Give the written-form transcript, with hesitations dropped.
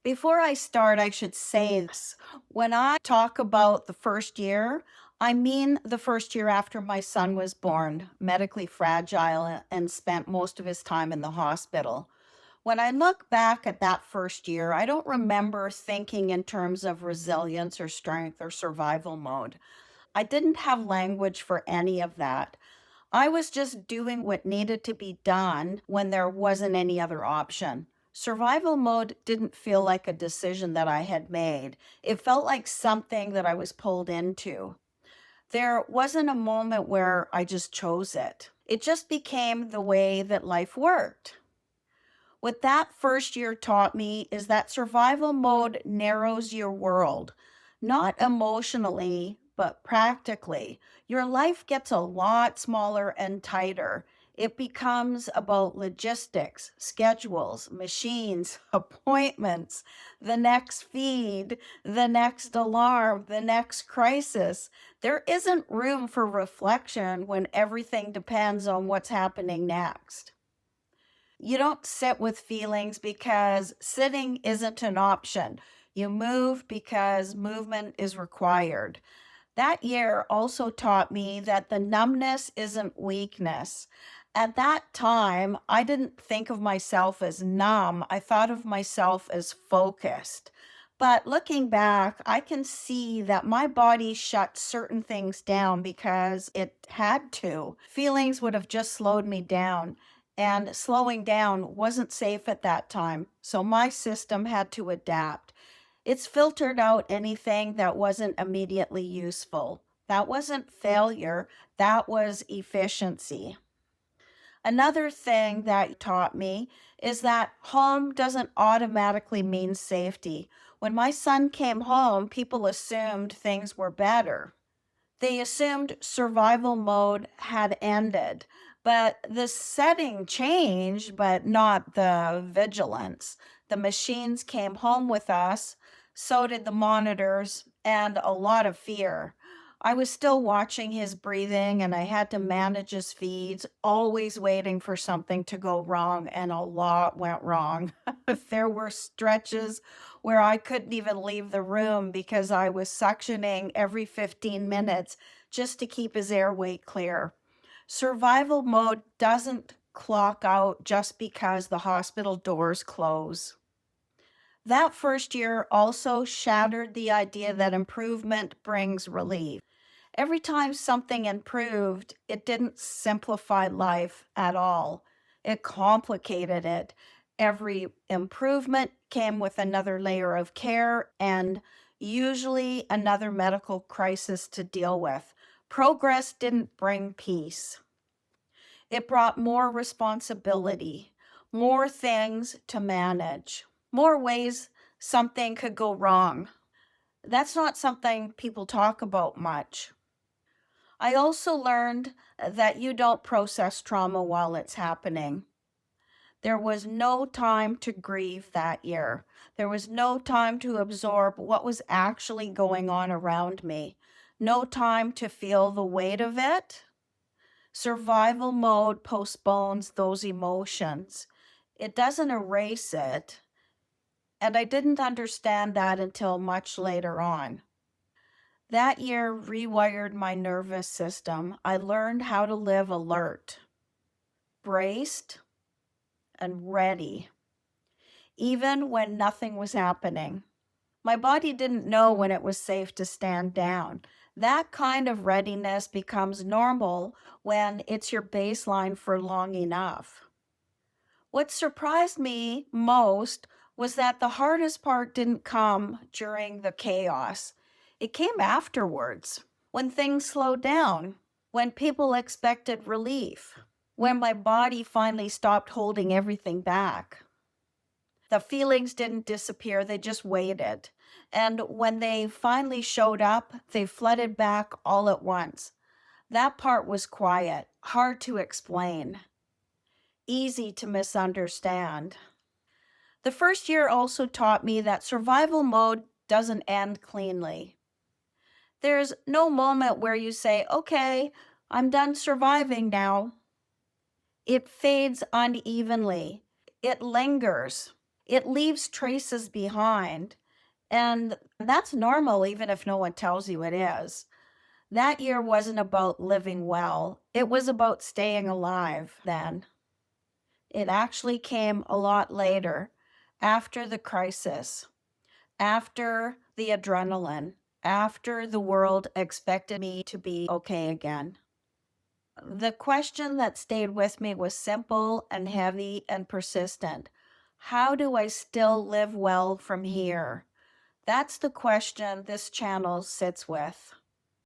Before I start, I should say this. When I talk about the first year, I mean the first year after my son was born, medically fragile, and spent most of his time in the hospital. When I look back at that first year, I don't remember thinking in terms of resilience or strength or survival mode. I didn't have language for any of that. I was just doing what needed to be done when there wasn't any other option. Survival mode didn't feel like a decision that I had made. It felt like something that I was pulled into. There wasn't a moment where I just chose it. It just became the way that life worked. What that first year taught me is that survival mode narrows your world, not emotionally, but practically. Your life gets a lot smaller and tighter. It becomes about logistics, schedules, machines, appointments, the next feed, the next alarm, the next crisis. There isn't room for reflection when everything depends on what's happening next. You don't sit with feelings because sitting isn't an option. You move because movement is required. That year also taught me that the numbness isn't weakness. At that time, I didn't think of myself as numb. I thought of myself as focused. But looking back, I can see that my body shut certain things down because it had to. Feelings would have just slowed me down, and slowing down wasn't safe at that time. So my system had to adapt. It's filtered out anything that wasn't immediately useful. That wasn't failure, that was efficiency. Another thing that taught me is that home doesn't automatically mean safety. When my son came home, people assumed things were better. They assumed survival mode had ended, but the setting changed, but not the vigilance. The machines came home with us, so did the monitors, and a lot of fear. I was still watching his breathing and I had to manage his feeds, always waiting for something to go wrong, and a lot went wrong. There were stretches where I couldn't even leave the room because I was suctioning every 15 minutes just to keep his airway clear. Survival mode doesn't clock out just because the hospital doors close. That first year also shattered the idea that improvement brings relief. Every time something improved, it didn't simplify life at all. It complicated it. Every improvement came with another layer of care and usually another medical crisis to deal with. Progress didn't bring peace. It brought more responsibility, more things to manage, more ways something could go wrong. That's not something people talk about much. I also learned that you don't process trauma while it's happening. There was no time to grieve that year. There was no time to absorb what was actually going on around me. No time to feel the weight of it. Survival mode postpones those emotions. It doesn't erase it. And I didn't understand that until much later on. That year rewired my nervous system. I learned how to live alert, braced, and ready, even when nothing was happening. My body didn't know when it was safe to stand down. That kind of readiness becomes normal when it's your baseline for long enough. What surprised me most was that the hardest part didn't come during the chaos. It came afterwards, when things slowed down, when people expected relief, when my body finally stopped holding everything back. The feelings didn't disappear, they just waited. And when they finally showed up, they flooded back all at once. That part was quiet, hard to explain, easy to misunderstand. The first year also taught me that survival mode doesn't end cleanly. There's no moment where you say, okay, I'm done surviving now. It fades unevenly, it lingers. It leaves traces behind, and that's normal even if no one tells you it is. That year wasn't about living well, it was about staying alive then. It actually came a lot later, after the crisis, after the adrenaline, after the world expected me to be okay again. The question that stayed with me was simple and heavy and persistent. How do I still live well from here? That's the question this channel sits with.